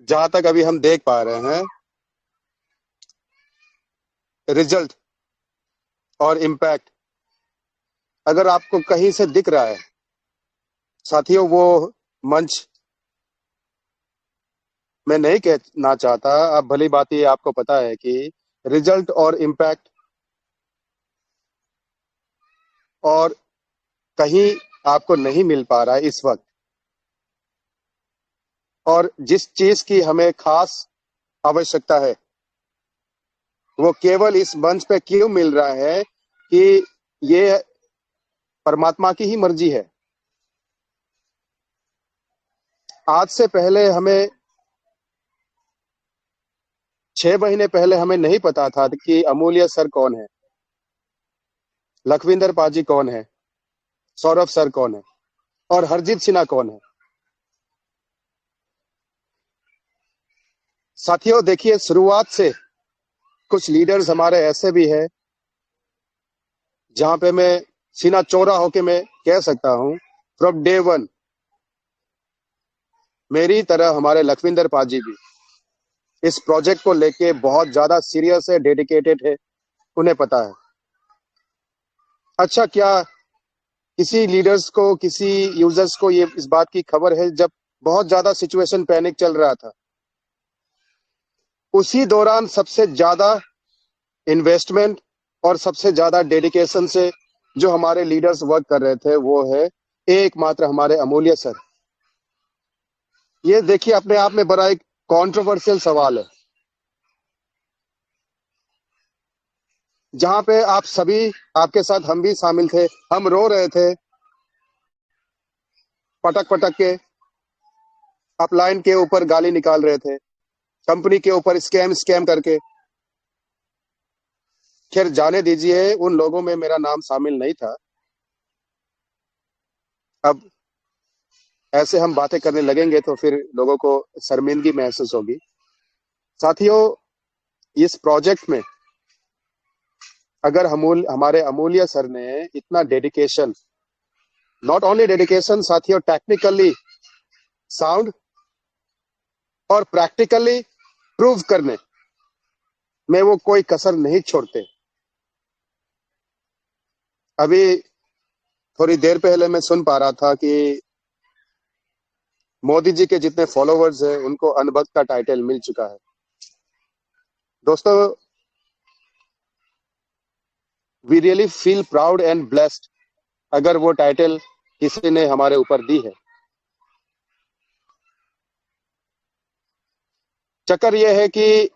जहां तक अभी हम देख पा रहे हैं, रिजल्ट और इम्पैक्ट अगर आपको कहीं से दिख रहा है, साथियों, वो मंच मैं नहीं कहना चाहता। अब भली बात ये आपको पता है कि रिजल्ट और इम्पैक्ट और कहीं आपको नहीं मिल पा रहा है इस वक्त। और जिस चीज की हमें खास आवश्यकता है, वो केवल इस मंच पे क्यों मिल रहा है कि ये परमात्मा की ही मर्जी है। आज से पहले हमें 6 महीने पहले हमें नहीं पता था कि अमूल्य सर कौन है, लखविंदर पाजी कौन है, सौरभ सर कौन है और हरजीत सिन्हा कौन है। साथियों, देखिए, शुरुआत से कुछ लीडर्स हमारे ऐसे भी हैं जहां पे मैं सीना चौड़ा होके मैं कह सकता हूं, फ्रॉम डे वन मेरी तरह हमारे लखविंदर पाजी भी इस प्रोजेक्ट को लेके बहुत ज्यादा सीरियस है, डेडिकेटेड है। उन्हें पता है। अच्छा, क्या किसी लीडर्स को, किसी यूजर्स को ये इस बात की खबर है, जब बहुत ज्यादा सिचुएशन पैनिक चल रहा था, उसी दौरान सबसे ज्यादा इन्वेस्टमेंट और सबसे ज्यादा डेडिकेशन से जो हमारे लीडर्स वर्क कर रहे थे, वो है एकमात्र हमारे अमूल्य सर। ये देखिए, अपने आप में बड़ा एक कंट्रोवर्शियल सवाल है, जहां पे आप सभी, आपके साथ हम भी शामिल थे, हम रो रहे थे पटक पटक के, अपलाइन के ऊपर गाली निकाल रहे थे, कंपनी के ऊपर स्कैम स्कैम करके। खैर, जाने दीजिए, उन लोगों में मेरा नाम शामिल नहीं था। अब ऐसे हम बातें करने लगेंगे तो फिर लोगों को शर्मिंदगी महसूस होगी। साथियों, इस प्रोजेक्ट में अगर हमारे अमूल्य सर ने इतना डेडिकेशन, नॉट ओनली डेडिकेशन साथियों, टेक्निकली साउंड और प्रैक्टिकली प्रूव करने में वो कोई कसर नहीं छोड़ते। अभी थोड़ी देर पहले मैं सुन पा रहा था कि मोदी जी के जितने फॉलोवर्स हैं उनको अनभक्त का टाइटल मिल चुका है। दोस्तों, we really feel proud and blessed अगर वो टाइटल किसी ने हमारे ऊपर दी है। चक्कर ये है कि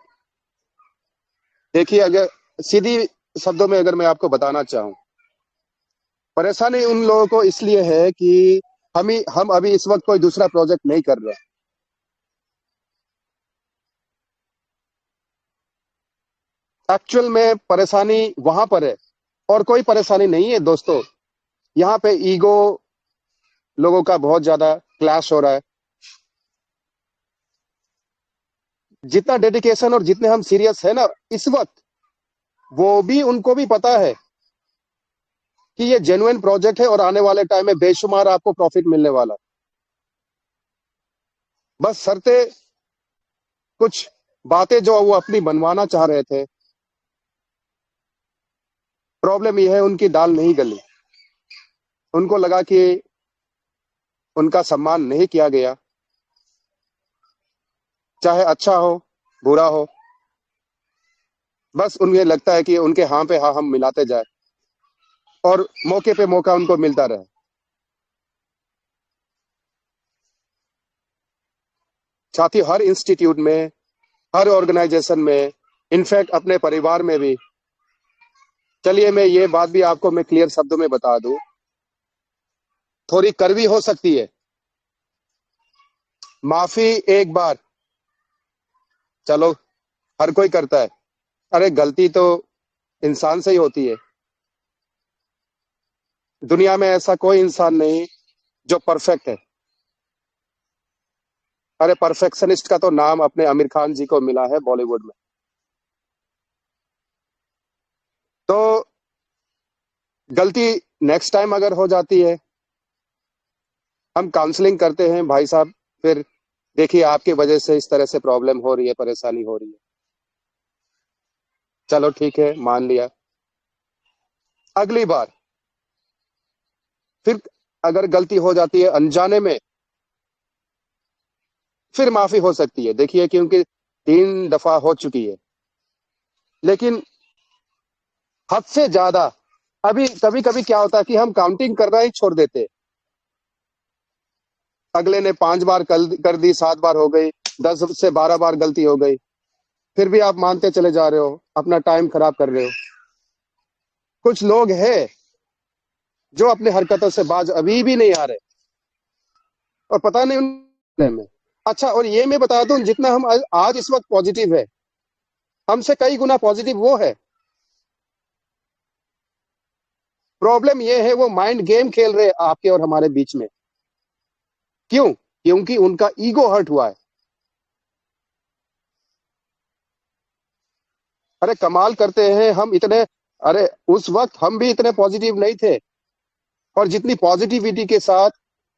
देखिए, अगर सीधी शब्दों में अगर मैं आपको बताना चाहूं, परेशानी उन लोगों को इसलिए है कि हम अभी इस वक्त कोई दूसरा प्रोजेक्ट नहीं कर रहे। एक्चुअल में परेशानी वहां पर है, और कोई परेशानी नहीं है दोस्तों। यहाँ पे ईगो लोगों का बहुत ज्यादा क्लैश हो रहा है। जितना डेडिकेशन और जितने हम सीरियस है ना इस वक्त, वो भी उनको भी पता है कि ये जेन्युइन प्रोजेक्ट है और आने वाले टाइम में बेशुमार आपको प्रॉफिट मिलने वाला है। बस शर्तें, कुछ बातें जो वो अपनी बनवाना चाह रहे थे, प्रॉब्लम यह है उनकी दाल नहीं गली। उनको लगा कि उनका सम्मान नहीं किया गया, चाहे अच्छा हो बुरा हो। बस उन्हें लगता है कि उनके हाँ पे हाँ हम मिलाते जाए और मौके पे मौका उनको मिलता रहे। साथ ही हर इंस्टीट्यूट में, हर ऑर्गेनाइजेशन में, इनफैक्ट अपने परिवार में भी, चलिए मैं ये बात भी आपको मैं क्लियर शब्दों में बता दूं, थोड़ी कड़वी हो सकती है। माफी एक बार, चलो, हर कोई करता है। अरे, गलती तो इंसान से ही होती है। दुनिया में ऐसा कोई इंसान नहीं जो परफेक्ट है। अरे, परफेक्शनिस्ट का तो नाम अपने आमिर खान जी को मिला है बॉलीवुड में। तो गलती नेक्स्ट टाइम अगर हो जाती है, हम काउंसलिंग करते हैं भाई साहब, फिर देखिए आपकी वजह से इस तरह से प्रॉब्लम हो रही है, परेशानी हो रही है। चलो ठीक है, मान लिया। अगली बार फिर अगर गलती हो जाती है अनजाने में, फिर माफी हो सकती है, देखिए, क्योंकि 3 दफा हो चुकी है। लेकिन हद से ज्यादा, अभी कभी कभी क्या होता है कि हम काउंटिंग करना ही छोड़ देते हैं। अगले ने 5 बार कर दी, 7 बार हो गई, 10 से 12 बार गलती हो गई, फिर भी आप मानते चले जा रहे हो, अपना टाइम खराब कर रहे हो। कुछ लोग हैं जो अपने हरकतों से बाज अभी भी नहीं आ रहे, और पता नहीं उन में। अच्छा, और ये मैं बता दूं, जितना हम आज इस वक्त पॉजिटिव है, हमसे कई गुना पॉजिटिव वो है। प्रॉब्लम ये है, वो माइंड गेम खेल रहे हैं आपके और हमारे बीच में। क्यों? क्योंकि उनका ईगो हर्ट हुआ है। अरे कमाल करते हैं हम इतने। अरे उस वक्त हम भी इतने पॉजिटिव नहीं थे, और जितनी पॉजिटिविटी के साथ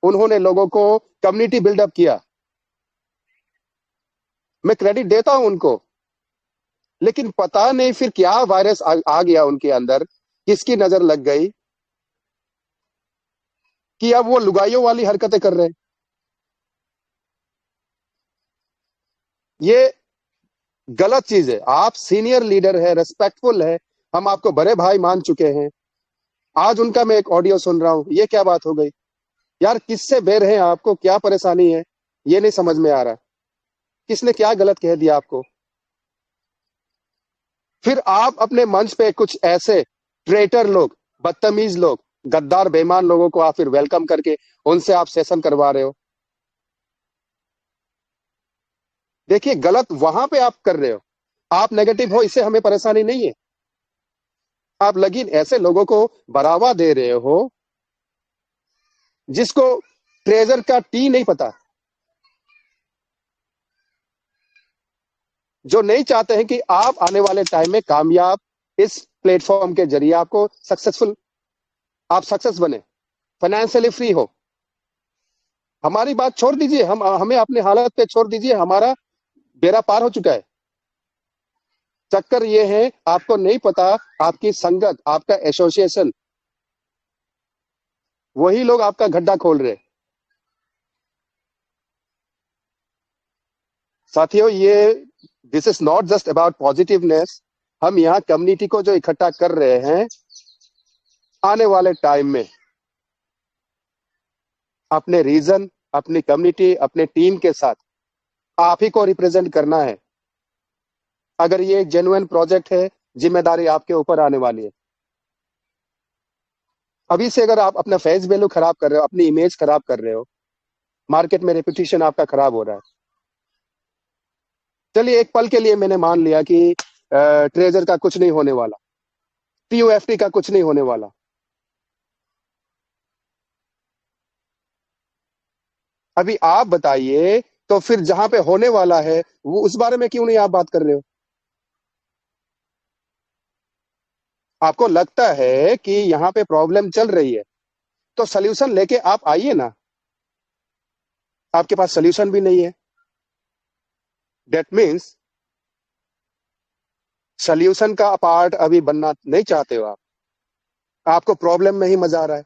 उन्होंने लोगों को कम्युनिटी बिल्डअप किया, मैं क्रेडिट देता हूं उनको। लेकिन पता नहीं फिर क्या वायरस आ गया उनके अंदर, किसकी नजर लग गई कि अब वो लुगाइयों वाली हरकतें कर रहे हैं। ये गलत चीज है। आप सीनियर लीडर है, रेस्पेक्टफुल है, हम आपको बड़े भाई मान चुके हैं। आज उनका मैं एक ऑडियो सुन रहा हूं, ये क्या बात हो गई? यार किससे बेर है आपको, क्या परेशानी है? ये नहीं समझ में आ रहा। किसने क्या गलत कह दिया आपको? फिर आप अपने मंच पे कुछ ऐसे ट्रेटर लोग, बदतमीज लोग, गद्दार बेईमान लोगों को आप फिर वेलकम करके उनसे आप सेशन करवा रहे हो। देखिए गलत वहां पे आप कर रहे हो। आप नेगेटिव हो, इससे हमें परेशानी नहीं है। आप लेकिन ऐसे लोगों को बढ़ावा दे रहे हो जिसको ट्रेजर का टी नहीं पता, जो नहीं चाहते हैं कि आप आने वाले टाइम में कामयाब, इस प्लेटफॉर्म के जरिए आपको सक्सेसफुल, आप सक्सेस बने, फाइनेंशियली फ्री हो। हमारी बात छोड़ दीजिए, हम हमें अपनी हालत पे छोड़ दीजिए, हमारा बेड़ा पार हो चुका है। चक्कर ये है, आपको नहीं पता, आपकी संगत, आपका एसोसिएशन, वही लोग आपका गड्ढा खोल रहे हैं। साथियों, ये this is not just about positiveness. हम यहाँ कम्युनिटी को जो इकट्ठा कर रहे हैं, आने वाले टाइम में अपने रीजन, अपनी कम्युनिटी, अपने टीम के साथ आप ही को रिप्रेजेंट करना है। अगर ये एक जेन्युइन प्रोजेक्ट है, जिम्मेदारी आपके ऊपर आने वाली है। अभी से अगर आप अपना फेस वैल्यू खराब कर रहे हो, अपनी इमेज खराब कर रहे हो, मार्केट में रेपुटेशन आपका खराब हो रहा है। चलिए एक पल के लिए मैंने मान लिया कि ट्रेजर का कुछ नहीं होने वाला, टीयूएफटी का कुछ नहीं होने वाला। अभी आप बताइए, तो फिर जहां पे होने वाला है, वो उस बारे में क्यों नहीं आप बात कर रहे हो? आपको लगता है कि यहाँ पे प्रॉब्लम चल रही है, तो सोल्यूशन लेके आप आइए ना। आपके पास सोल्यूशन भी नहीं है। दैट मीन्स सोल्यूशन का पार्ट अभी बनना नहीं चाहते हो आप। आपको प्रॉब्लम में ही मजा आ रहा है।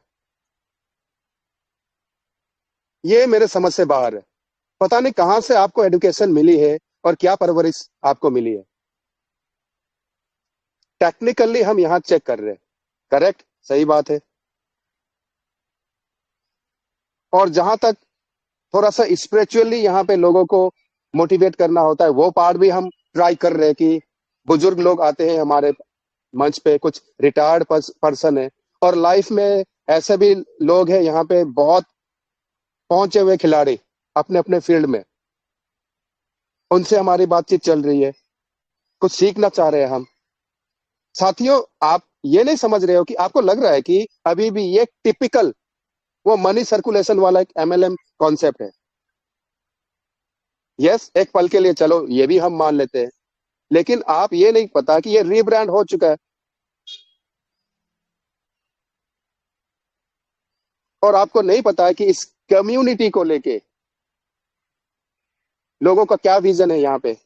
ये मेरे समझ से बाहर है। पता नहीं कहां से आपको एजुकेशन मिली है और क्या परवरिश आपको मिली है। टेक्निकली हम यहाँ चेक कर रहे हैं, करेक्ट, सही बात है। और जहां तक थोड़ा सा स्पिरिचुअली यहाँ पे लोगों को मोटिवेट करना होता है, वो पार्ट भी हम ट्राई कर रहे हैं कि बुजुर्ग लोग आते हैं हमारे मंच पे, कुछ रिटायर्ड पर्सन है, और लाइफ में ऐसे भी लोग हैं यहाँ पे, बहुत पहुंचे हुए खिलाड़ी अपने अपने फील्ड में। उनसे हमारी बातचीत चल रही है, कुछ सीखना चाह रहे हैं हम। साथियों, आप ये नहीं समझ रहे हो कि आपको लग रहा है कि अभी भी ये टिपिकल वो मनी सर्कुलेशन वाला एक एमएलएम कॉन्सेप्ट है। यस, एक पल के लिए चलो ये भी हम मान लेते हैं, लेकिन आप ये नहीं पता कि ये रीब्रांड हो चुका है। और आपको नहीं पता है कि इस कम्युनिटी को लेके लोगों का क्या विजन है यहाँ पे।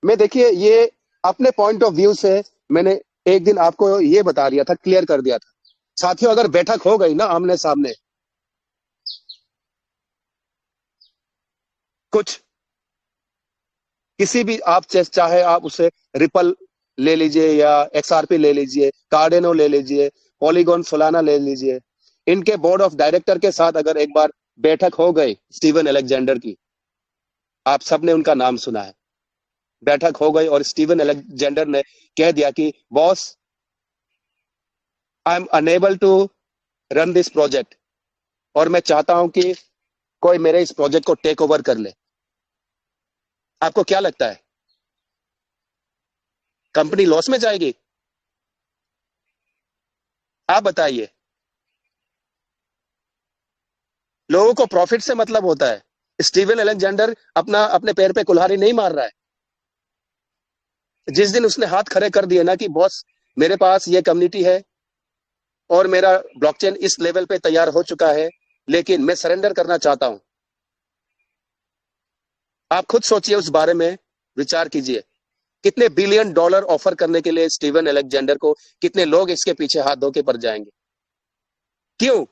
मैं देखिए ये अपने पॉइंट ऑफ व्यू से मैंने एक दिन आपको ये बता दिया था, क्लियर कर दिया था। साथियों अगर बैठक हो गई ना आमने सामने, कुछ किसी भी आप चाहे आप उसे रिपल ले लीजिए या एक्सआरपी ले लीजिए, कार्डेनो ले लीजिए, पॉलीगॉन सोलाना ले लीजिए, इनके बोर्ड ऑफ डायरेक्टर के साथ अगर एक बार बैठक हो गई स्टीवन अलेक्जेंडर की, आप सबने उनका नाम सुना है, बैठक हो गई और स्टीवन अलेक्जेंडर ने कह दिया कि boss, I am unable to run this project, और मैं चाहता हूं कि कोई मेरे इस प्रोजेक्ट को टेक ओवर कर ले। आपको क्या लगता है, कंपनी लॉस में जाएगी? आप बताइए। लोगों को प्रॉफिट से मतलब होता है। स्टीवन अलेक्जेंडर अपने पैर पे कुल्हाड़ी नहीं मार रहा है। जिस दिन उसने हाथ खड़े कर दिए ना कि बॉस, मेरे पास ये कम्युनिटी है और मेरा ब्लॉकचेन इस लेवल पे तैयार हो चुका है, लेकिन मैं सरेंडर करना चाहता हूं। आप खुद सोचिए, उस बारे में विचार कीजिए। कितने बिलियन डॉलर ऑफर करने के लिए स्टीवन अलेक्जेंडर को कितने लोग इसके पीछे हाथ धो के पड़ जाएंगे। क्यों?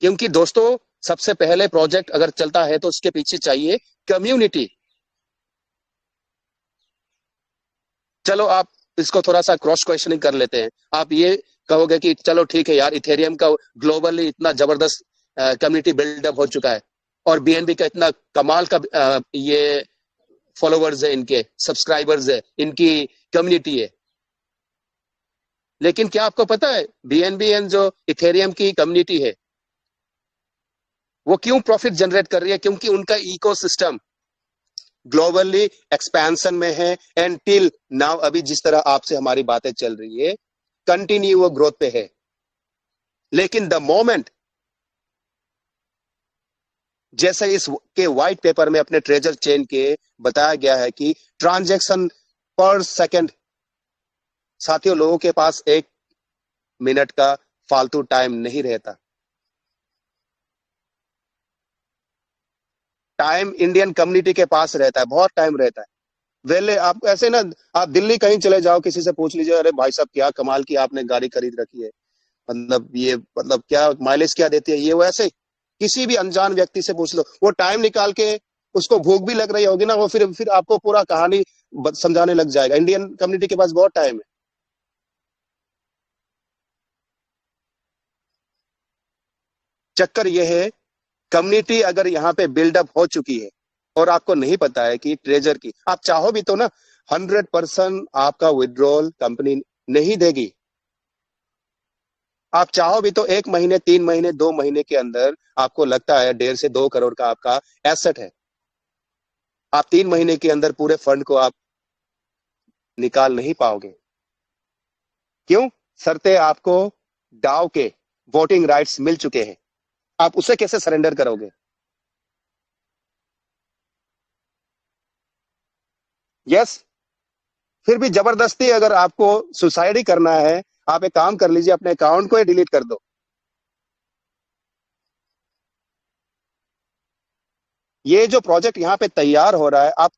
क्योंकि दोस्तों, सबसे पहले प्रोजेक्ट अगर चलता है तो उसके पीछे चाहिए कम्युनिटी। चलो आप इसको थोड़ा सा क्रॉस क्वेश्चनिंग कर लेते हैं। आप ये कहोगे कि चलो ठीक है यार, इथेरियम का ग्लोबली इतना जबरदस्त कम्युनिटी बिल्डअप हो चुका है और बीएनबी का इतना कमाल का ये फॉलोवर्स है, इनके सब्सक्राइबर्स है, इनकी कम्युनिटी है। लेकिन क्या आपको पता है बीएनबी एंड जो इथेरियम की कम्युनिटी है वो क्यों प्रॉफिट जनरेट कर रही है? क्योंकि उनका इकोसिस्टम ग्लोबली एक्सपेंशन में है एंड टिल नाउ, अभी जिस तरह आपसे हमारी बातें चल रही है, कंटिन्यू वो ग्रोथ पे है। लेकिन द मोमेंट, जैसे इस के व्हाइट पेपर में अपने ट्रेजर चेन के बताया गया है कि ट्रांजैक्शन पर सेकंड, साथियों लोगों के पास 1 मिनट का फालतू टाइम नहीं रहता। टाइम इंडियन कम्युनिटी के पास रहता है, बहुत टाइम रहता है। वेले आप ऐसे ना, आप दिल्ली कहीं चले जाओ, किसी से पूछ लीजिए, अरे भाई साहब क्या कमाल की आपने गाड़ी खरीद रखी है, मतलब ये मतलब क्या माइलेज क्या देती है ये, वो ऐसे किसी भी अनजान व्यक्ति से पूछ लो, वो टाइम निकाल के, उसको भूख भी लग रही होगी ना, वो फिर आपको पूरा कहानी समझाने लग जाएगा। इंडियन कम्युनिटी के पास बहुत टाइम है। चक्कर ये है, कम्युनिटी अगर यहाँ पे बिल्डअप हो चुकी है और आपको नहीं पता है कि ट्रेजर की, आप चाहो भी तो ना 100% आपका विड्रॉल कंपनी नहीं देगी। आप चाहो भी तो 1 महीने, 3 महीने, 2 महीने के अंदर आपको लगता है 1.5 से 2 करोड़ का आपका एसेट है, आप 3 महीने के अंदर पूरे फंड को आप निकाल नहीं पाओगे। क्यों? शर्ते आपको डाउ के वोटिंग राइट्स मिल चुके हैं, आप उसे कैसे सरेंडर करोगे? यस। फिर भी जबरदस्ती अगर आपको सुसाइड ही करना है, आप एक काम कर लीजिए, अपने अकाउंट को ही डिलीट कर दो। ये जो प्रोजेक्ट यहाँ पे तैयार हो रहा है, आप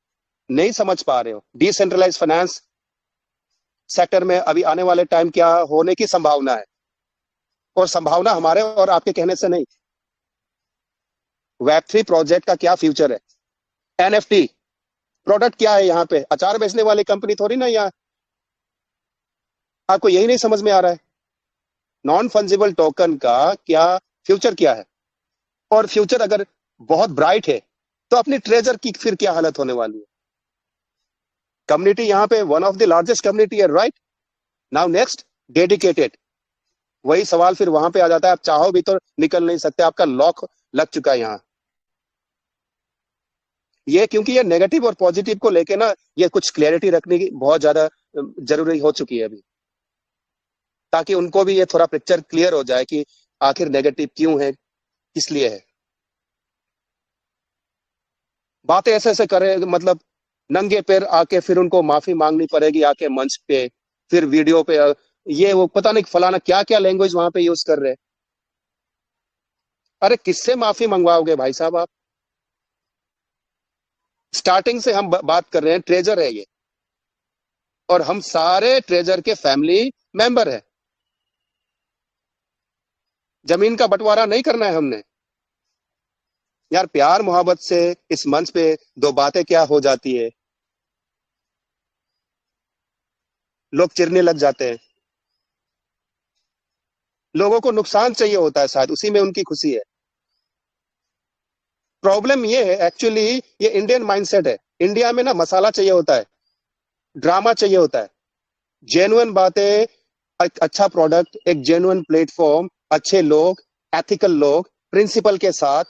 नहीं समझ पा रहे हो। डिसेंट्रलाइज फाइनेंस सेक्टर में अभी आने वाले टाइम क्या होने की संभावना है, और संभावना हमारे और आपके कहने से नहीं। वेब 3 प्रोजेक्ट का क्या फ्यूचर है? एनएफटी प्रोडक्ट क्या है? यहाँ पे अचार बेचने वाली कंपनी थोड़ी ना यहाँ। आपको यही नहीं समझ में आ रहा है नॉन फंजिबल टोकन का क्या फ्यूचर क्या है? और फ्यूचर अगर बहुत ब्राइट है तो अपनी ट्रेजर की फिर क्या हालत होने वाली है? कम्युनिटी यहाँ पे one of the largest community है, राइट? Now next, dedicated. वही सवाल फिर वहां पे आ जाता है, आप चाहो भी तो निकल नहीं सकते, आपका लॉक लग चुका है यहाँ। ये क्योंकि ये नेगेटिव और पॉजिटिव को लेके ना, ये कुछ क्लैरिटी रखने की बहुत ज्यादा जरूरी हो चुकी है अभी, ताकि उनको भी ये थोड़ा पिक्चर क्लियर हो जाए कि आखिर नेगेटिव क्यों है, किस लिए है। बातें ऐसे ऐसे करे, मतलब नंगे पैर आके फिर उनको माफी मांगनी पड़ेगी आके मंच पे, फिर वीडियो पे, ये वो पता नहीं फलाना क्या क्या लैंग्वेज वहां पे यूज कर रहे हैं। अरे किससे माफी मंगवाओगे भाई साहब आप? स्टार्टिंग से हम बात कर रहे हैं, ट्रेजर है ये, और हम सारे ट्रेजर के फैमिली मेंबर है। जमीन का बंटवारा नहीं करना है हमने। यार प्यार मोहब्बत से इस मंच पे दो बातें क्या हो जाती है, लोग चिढ़ने लग जाते हैं। लोगों को नुकसान चाहिए होता है, शायद उसी में उनकी खुशी है। प्रॉब्लम ये है एक्चुअली, ये इंडियन माइंडसेट है। इंडिया में ना मसाला चाहिए होता है, ड्रामा चाहिए होता है, जेन्युइन बातें, एक अच्छा प्रोडक्ट, एक जेन्युइन प्लेटफॉर्म, अच्छे लोग, एथिकल लोग, प्रिंसिपल के साथ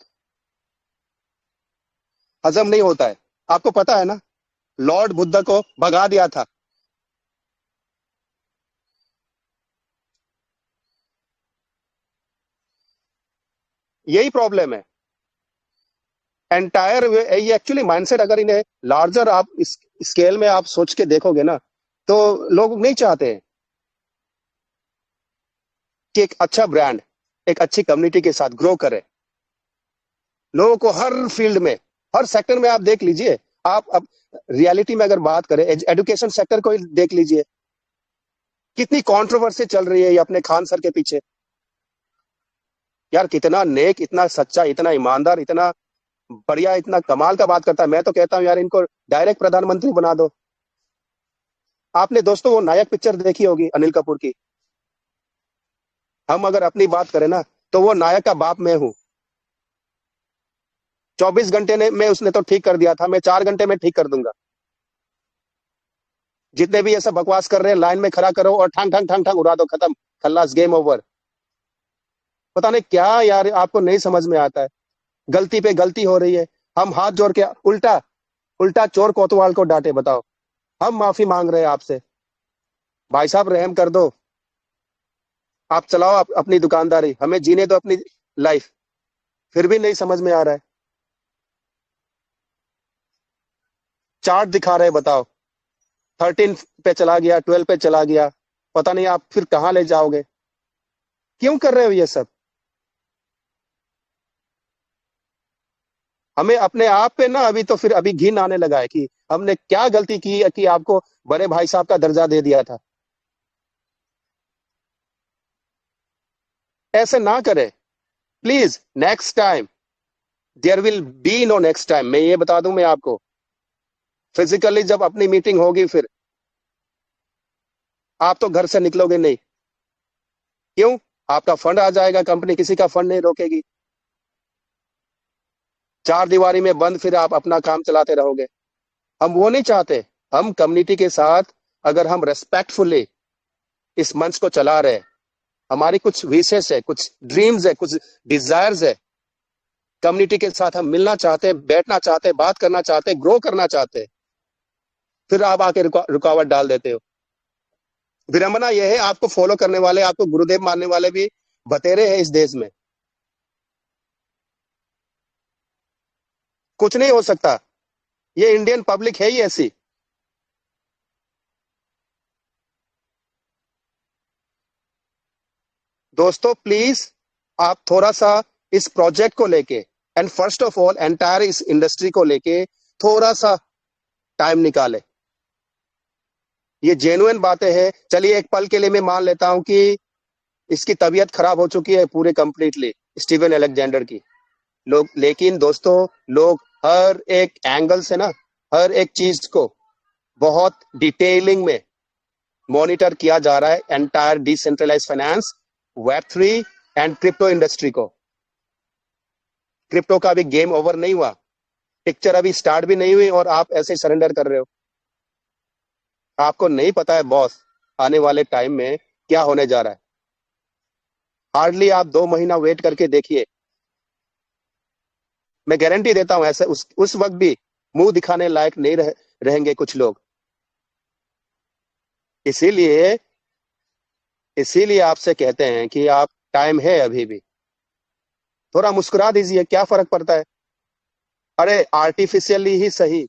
हजम नहीं होता है। आपको पता है ना, लॉर्ड बुद्ध को भगा दिया था। यही प्रॉब्लम है एंटायर। ये एक्चुअली माइंडसेट, अगर इन्हें लार्जर आप इस स्केल में आप सोच के देखोगे ना, तो लोग नहीं चाहते हैं कि एक अच्छा ब्रांड एक अच्छी कम्युनिटी के साथ ग्रो करे। लोगों को हर फील्ड में, हर सेक्टर में आप देख लीजिए। आप अब रियलिटी में अगर बात करें, एजुकेशन सेक्टर को ही देख लीजिए, कितनी कंट्रोवर्सी चल रही है ये अपने खान सर के पीछे। यार कितना नेक, इतना सच्चा, इतना ईमानदार, इतना बढ़िया, इतना कमाल का बात करता है। मैं तो कहता हूँ यार, इनको डायरेक्ट प्रधानमंत्री बना दो। आपने दोस्तों वो नायक पिक्चर देखी होगी अनिल कपूर की। हम अगर अपनी बात करें ना, तो वो नायक का बाप मैं हूँ। 24 घंटे में उसने तो ठीक कर दिया था, मैं 4 घंटे में ठीक कर दूंगा। जितने भी ऐसा बकवास कर रहे हैं, लाइन में खड़ा करो और ठंग ठंग ठंग ठंग उड़ा दो, खत्म, खल्लास, गेम ओवर। पता नहीं क्या यार आपको नहीं समझ में आता है। गलती पे गलती हो रही है, हम हाथ जोड़ के उल्टा उल्टा चोर कोतवाल को डांटे, बताओ। हम माफी मांग रहे हैं आपसे। भाई साहब रहम कर दो। आप चलाओ अपनी दुकानदारी, हमें जीने दो अपनी लाइफ। फिर भी नहीं समझ में आ रहा है। चार्ट दिखा रहे हैं, बताओ। 13 पे चला गया, 12 पे चला गया, पता नहीं आप फिर कहाँ ले जाओगे। क्यों कर रहे हो ये सब? हमें अपने आप पे ना अभी तो फिर अभी घिन आने लगा है कि हमने क्या गलती की है कि आपको बड़े भाई साहब का दर्जा दे दिया था। ऐसे ना करें please. Next time there will be no next time, मैं ये बता दूं मैं आपको। फिजिकली जब अपनी मीटिंग होगी, फिर आप तो घर से निकलोगे नहीं। क्यों? आपका फंड आ जाएगा, कंपनी किसी का फंड नहीं रोकेगी। चार दीवारी में बंद फिर आप अपना काम चलाते रहोगे। हम वो नहीं चाहते। हम कम्युनिटी के साथ, अगर हम रेस्पेक्टफुली इस मंच को चला रहे हैं, हमारी कुछ विशेष है, कुछ ड्रीम्स है, कुछ डिजायर्स है, कम्युनिटी के साथ हम मिलना चाहते हैं, बैठना चाहते हैं, बात करना चाहते हैं, ग्रो करना चाहते हैं, फिर आप आके रुकावट डाल देते हो। विडंबना यह है, आपको फॉलो करने वाले, आपको गुरुदेव मानने वाले भी बतेरे हैं इस देश में। कुछ नहीं हो सकता। ये इंडियन पब्लिक है ही ऐसी। दोस्तों प्लीज, आप थोड़ा सा इस प्रोजेक्ट को लेके, and first of all entire इस इंडस्ट्री को लेके थोड़ा सा टाइम निकाले। ये जेन्युइन बातें हैं। चलिए एक पल के लिए मैं मान लेता हूं कि इसकी तबीयत खराब हो चुकी है पूरे कंप्लीटली, स्टीवन अलेक्जेंडर की। लोग, लेकिन दोस्तों, लोग हर एक एंगल से ना, हर एक चीज को बहुत डिटेलिंग में मॉनिटर किया जा रहा है। Entire decentralize finance, web 3 and crypto industry को। क्रिप्टो का भी गेम ओवर नहीं हुआ, पिक्चर अभी स्टार्ट भी नहीं हुई और आप ऐसे सरेंडर कर रहे हो। आपको नहीं पता है बॉस, आने वाले टाइम में क्या होने जा रहा है। हार्डली आप 2 महीना वेट करके देखिए। मैं गारंटी देता हूं ऐसे उस वक्त भी मुंह दिखाने लायक नहीं रहेंगे कुछ लोग। इसीलिए इसीलिए आपसे कहते हैं कि आप, टाइम है अभी भी, थोड़ा मुस्कुरा दीजिए, क्या फर्क पड़ता है। अरे आर्टिफिशियली ही सही।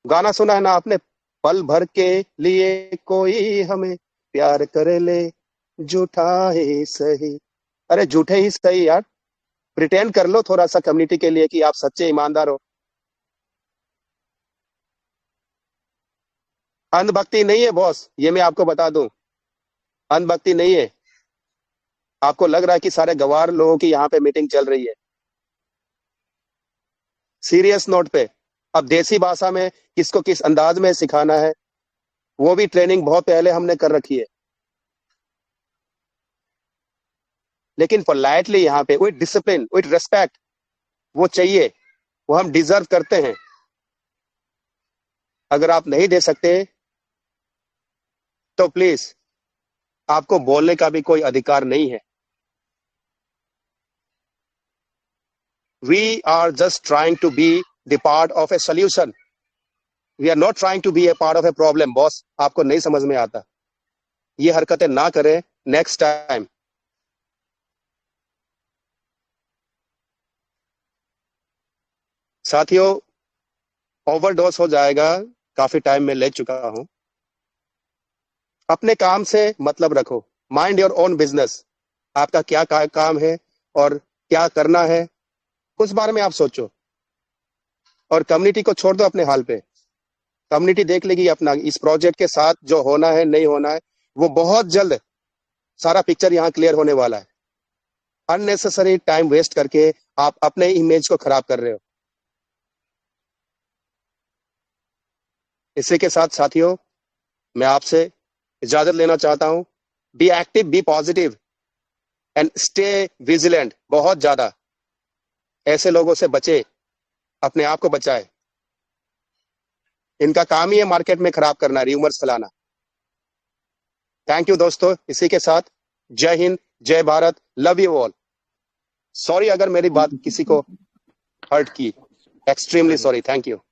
गाना सुना है ना आपने, पल भर के लिए कोई हमें प्यार करे ले, झूठा ही सही। अरे झूठे ही सही यार, प्रिटेंड कर लो थोड़ा सा कम्युनिटी के लिए कि आप सच्चे ईमानदार हो। अंधभक्ति नहीं है बॉस, ये मैं आपको बता दूं। अंधभक्ति नहीं है। आपको लग रहा है कि सारे गवार लोगों की यहाँ पे मीटिंग चल रही है। सीरियस नोट पे, अब देसी भाषा में किसको किस अंदाज में सिखाना है, वो भी ट्रेनिंग बहुत पहले हमने कर रखी है। लेकिन पोलाइटली यहाँ पे विद डिसिप्लिन, विद रिस्पेक्ट, वो चाहिए, वो हम डिजर्व करते हैं। अगर आप नहीं दे सकते तो प्लीज, आपको बोलने का भी कोई अधिकार नहीं है। We are just trying to be the part of a solution, we are not trying to be a part of a problem. Boss, आपको नहीं समझ में आता, ये हरकतें ना करें नेक्स्ट टाइम। साथियों, ओवरडोज हो जाएगा, काफी टाइम में ले चुका हूं। अपने काम से मतलब रखो, माइंड योर ओन बिजनेस। आपका क्या काम है और क्या करना है, उस बारे में आप सोचो। और कम्युनिटी को छोड़ दो अपने हाल पे, कम्युनिटी देख लेगी अपना। इस प्रोजेक्ट के साथ जो होना है नहीं होना है, वो बहुत जल्द सारा पिक्चर यहाँ क्लियर होने वाला है। अननेसेसरी टाइम वेस्ट करके आप अपने इमेज को खराब कर रहे हो। इसी के साथ साथियों, मैं आपसे इजाजत लेना चाहता हूं। Be active, be positive and stay vigilant. बहुत ज्यादा ऐसे लोगों से बचे, अपने आप को बचाए। इनका काम ही है मार्केट में खराब करना, र्यूमर्स फैलाना। थैंक यू दोस्तों। इसी के साथ जय हिंद, जय Bharat, love you all. Sorry अगर मेरी बात किसी को हर्ट की, एक्सट्रीमली सॉरी। Thank you.